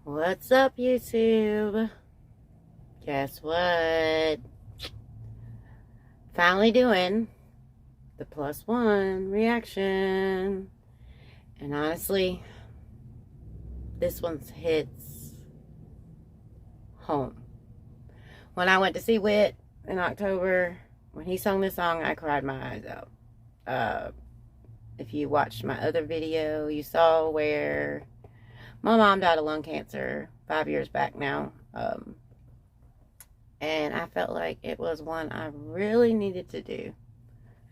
What's up, YouTube? Guess what? Finally doing the +1 reaction. And honestly, this one hits home. When I went to see Witt in October, when he sung this song, I cried my eyes out. If you watched my other video, you saw where my mom died of lung cancer 5 years back now. And I felt like it was one I really needed to do.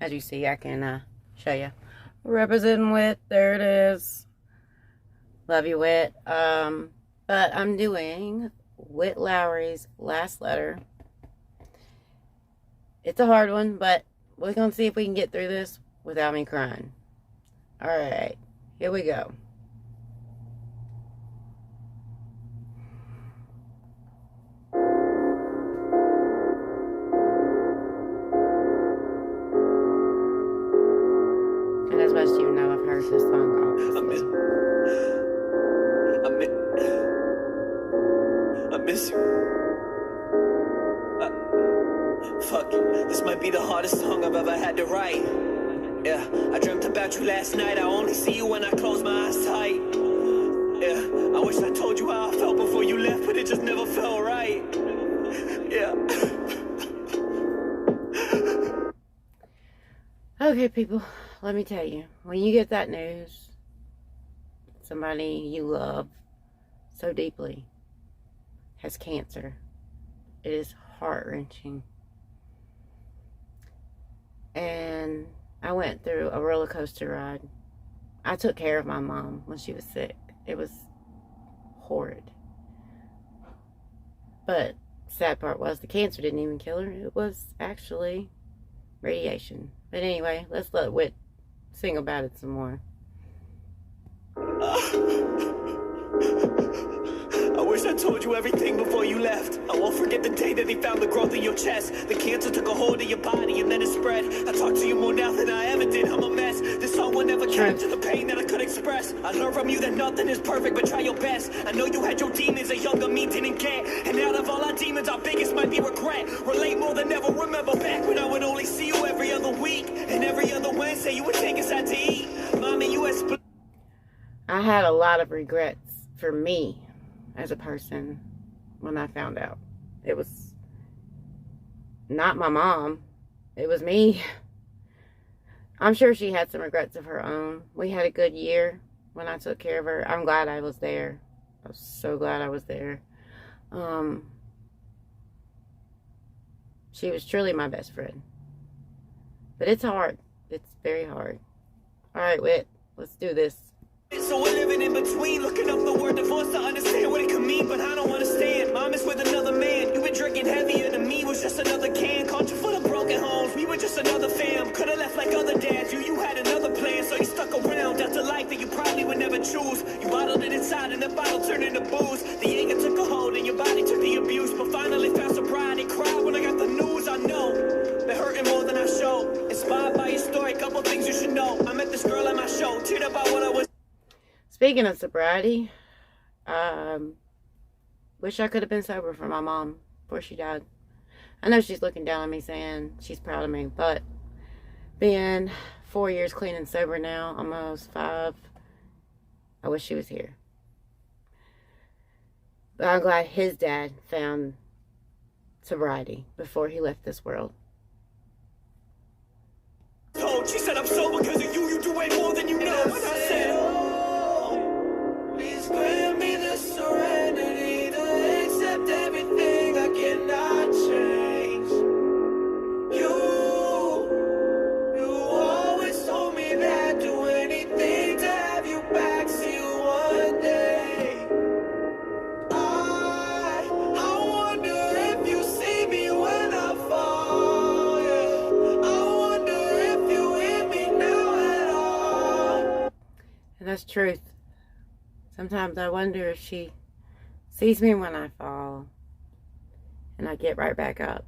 As you see, I can show you. Representing Witt. There it is. Love you, Witt. But I'm doing Witt Lowry's Last Letter. It's a hard one, but we're going to see if we can get through this without me crying. Alright, here we go. And as most of you know, I've heard this song obviously. I miss you. Fuck it. This might be the hardest song I've ever had to write. Yeah, I dreamt about you last night. I only see you when I close my eyes tight. Yeah, I wish I told you how I felt before you left, but it just never felt right. Yeah. Okay, people, let me tell you, when you get that news, somebody you love so deeply has cancer, it is heart-wrenching. And I went through a roller coaster ride. I took care of my mom when she was sick. It was horrid. But sad part was the cancer didn't even kill her. It was actually radiation. But anyway, let's let Witt sing about it some more. I wish I told you everything before you left. I won't forget the day that they found the growth in your chest. The cancer took a hold of your body and then it spread. I talk to you more now than I ever did. I'm a mess. This song will never capture the pain that I could express. I learned from you that nothing is perfect, but try your best. I know you had your demons, a younger me didn't get. And out of all our demons, our biggest might be regret. Relate more than ever. Remember back when I would only see you every other week, and every other Wednesday you would take us out to eat. Mommy, you had I had a lot of regrets for me as a person when I found out. It was not my mom. It was me. I'm sure she had some regrets of her own. We had a good year when I took care of her. I'm glad I was there. I was so glad I was there. She was truly my best friend. But it's hard. It's very hard. Alright, Witt, let's do this. So we're living in between, looking up the word divorce to understand what it could mean, but I don't understand. Mom is with another man. You been drinking heavier than me, was just another can. Caught you full of broken homes, we were just another fam. Could've left like other dads, you had another plan, so you stuck around. That's a life that you probably would never choose. You bottled it inside and the bottle turned into booze. The anger took a hold and your body took the abuse, but finally found sobriety. Cried when I got the news, I know. Been hurting more than I show. Inspired by your story, couple things you should know. I met this girl at my show, teared up by what I was. Speaking of sobriety, wish I could have been sober for my mom before she died. I know she's looking down on me saying she's proud of me, but being 4 years clean and sober now, almost 5, I wish she was here. But I'm glad his dad found sobriety before he left this world. She said I'm sober because of you, you do way more than you know. And I said, please grant me the serenity to accept everything I cannot change. You always told me that do anything to have you back, see you one day. I wonder if you see me when I fall, yeah. I wonder if you hear me now at all. And that's truth. Sometimes I wonder if she sees me when I fall and I get right back up.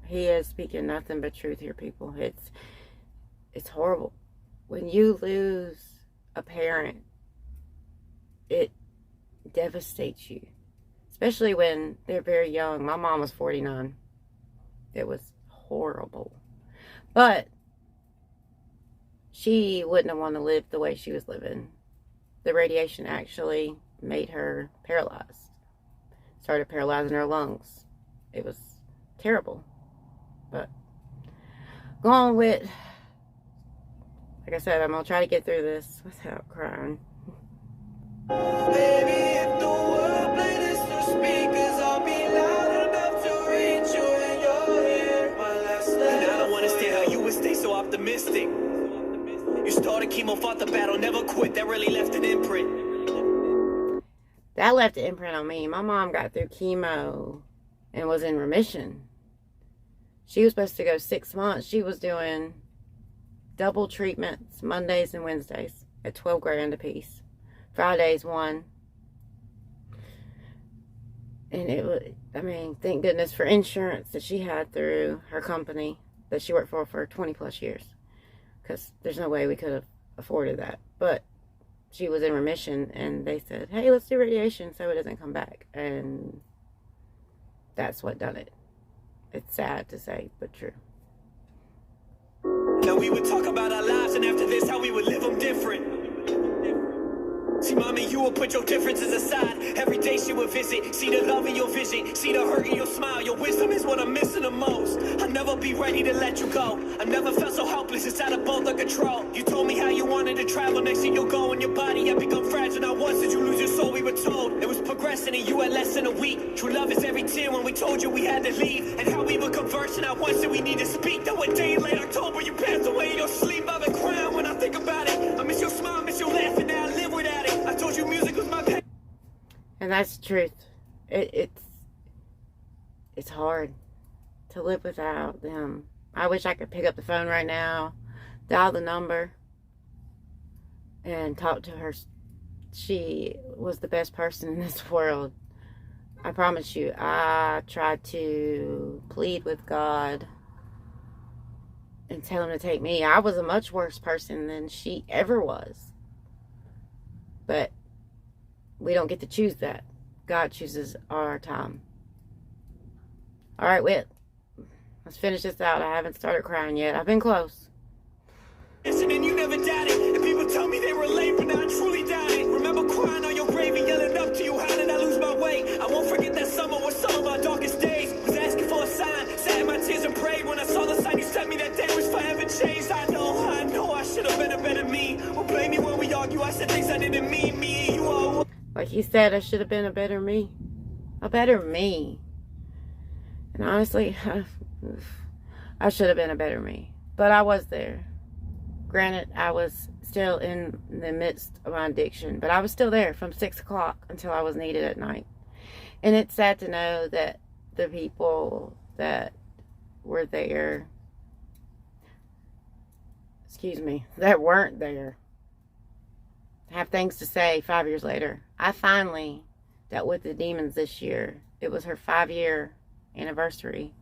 He is speaking nothing but truth here, people. It's horrible. When you lose a parent, it devastates you, especially when they're very young. My mom was 49. It was horrible. But she wouldn't have wanted to live the way she was living. The radiation actually made her paralyzed. Started paralyzing her lungs. It was terrible. But going with, like I said, I'm going to try to get through this without crying. Baby, if the world played this through speakers, I'll be loud enough to reach you in your ear. My last letter. And I don't understand how you would stay so optimistic. You started chemo, fought the battle, never quit. That really left an imprint. That left an imprint on me. My mom got through chemo and was in remission. She was supposed to go 6 months. She was doing double treatments Mondays and Wednesdays at $12,000 a piece. Fridays, 1. And it was, I mean, thank goodness for insurance that she had through her company that she worked for 20 plus years. Because there's no way we could have afforded that. But she was in remission, and they said, hey, let's do radiation so it doesn't come back. And that's what done it. It's sad to say, but true. Now we would talk about our lives, and after this, how we would live them different. See, mommy, you will put your differences aside. Every day she would visit. See the love in your vision. See the hurt in your smile. Your wisdom is what I'm missing the most. I'll never be ready to let you go. I never felt so helpless. It's out of both our control. You told me how you wanted to travel. Next thing you'll go in your body had become fragile. Not once did you lose your soul. We were told it was progressing, and you had less than a week. True love is every tear when we told you we had to leave. And how we were conversing. Not once did we need to speak. Then one day in late October, you passed away in your sleep. I've been crying when I think about it. I miss your smile, miss your laugh, and now I live without it. I told you music was my pain. And that's the truth. It's hard to live without them. I wish I could pick up the phone right now, dial the number, and talk to her. She was the best person in this world. I promise you. I tried to plead with God and tell him to take me. I was a much worse person than she ever was. But we don't get to choose that. God chooses our time. All right, Whit. Let's finish this out. I haven't started crying yet. I've been close. And you never doubted. And people tell me they were late, but now I truly doubt it. Remember crying on your grave and yelling up to you, how did I lose my way? I won't forget that summer was some of my darkest days. Was asking for a sign, sat in my tears and prayed. When I saw the sign you sent me that day was forever changed. I know I should have been a better me. Or blame me when we argue. I said things I didn't mean. Me and you all. Like he said, I should have been a better me. A better me. And honestly, I should have been a better me. But I was there. Granted, I was still in the midst of my addiction. But I was still there from 6 o'clock until I was needed at night. And it's sad to know that the people that were there, that weren't there, have things to say 5 years later. I finally dealt with the demons this year. It was her 5-year anniversary,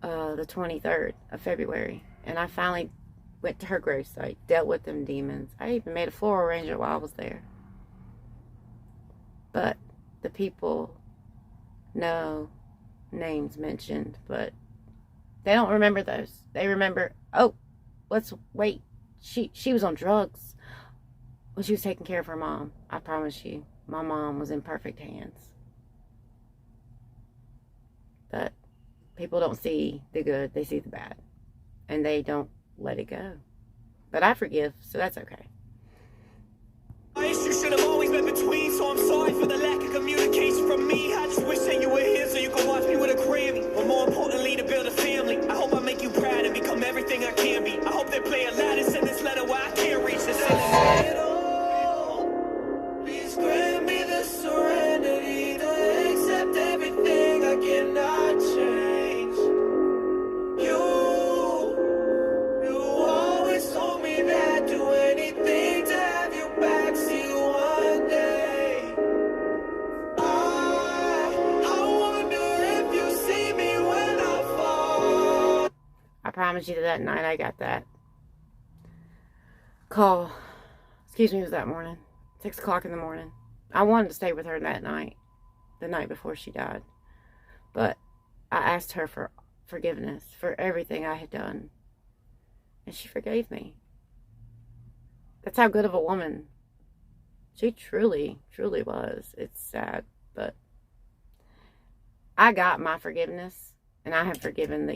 the 23rd of February. And I finally went to her gravesite, dealt with them demons. I even made a floral arrangement while I was there. But the people know names mentioned, but they don't remember those. They remember, oh, let's wait. She was on drugs when she was taking care of her mom. I promise you, my mom was in perfect hands. But people don't see the good, they see the bad. And they don't let it go. But I forgive, so that's okay. Our issue should have always been between, so I'm sorry for the lack of communication from me. I just wish that you were here so you could watch me with a Grammy. But more importantly, to build a family. I hope I make you proud and become everything I can be. I hope they play a loud and send this letter where I can't reach this. Please grant me the serenity to accept everything I cannot change. You always told me that do anything to have you back. See you one day. I wonder if you see me when I fall. I promise you that night I got that call. Excuse me, it was that morning. 6 o'clock in the morning. I wanted to stay with her that night, the night before she died. But I asked her for forgiveness for everything I had done. And she forgave me. That's how good of a woman she truly, truly was. It's sad, but I got my forgiveness, and I have forgiven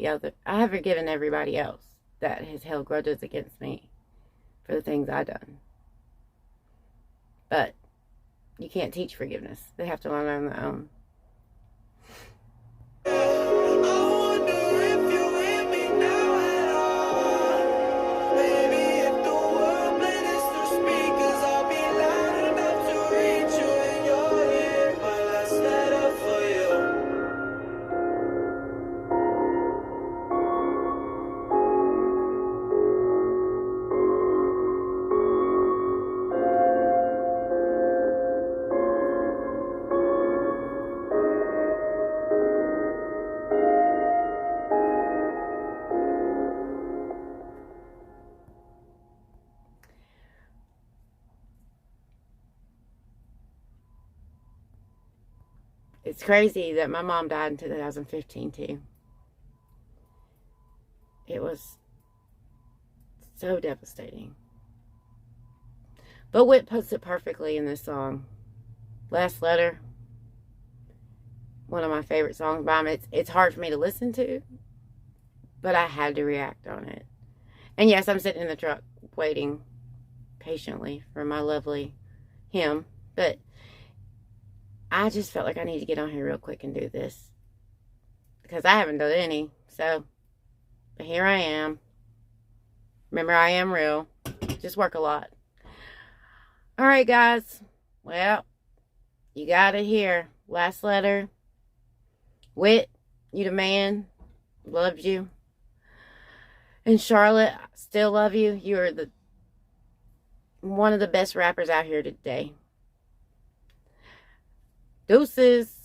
everybody else that has held grudges against me for the things I done. But you can't teach forgiveness. They have to learn on their own. It's crazy that my mom died in 2015 too. It was so devastating. But Witt puts it perfectly in this song. Last Letter. One of my favorite songs by him. It's hard for me to listen to, but I had to react on it. And yes, I'm sitting in the truck waiting patiently for my lovely hymn, but I just felt like I need to get on here real quick and do this because I haven't done any. So, but here I am. Remember, I am real. Just work a lot. All right, guys. Well, you got it here. Last Letter. Witt, you the man. Loved you. And Charlotte, I still love you. You are one of the best rappers out here today. Deuces.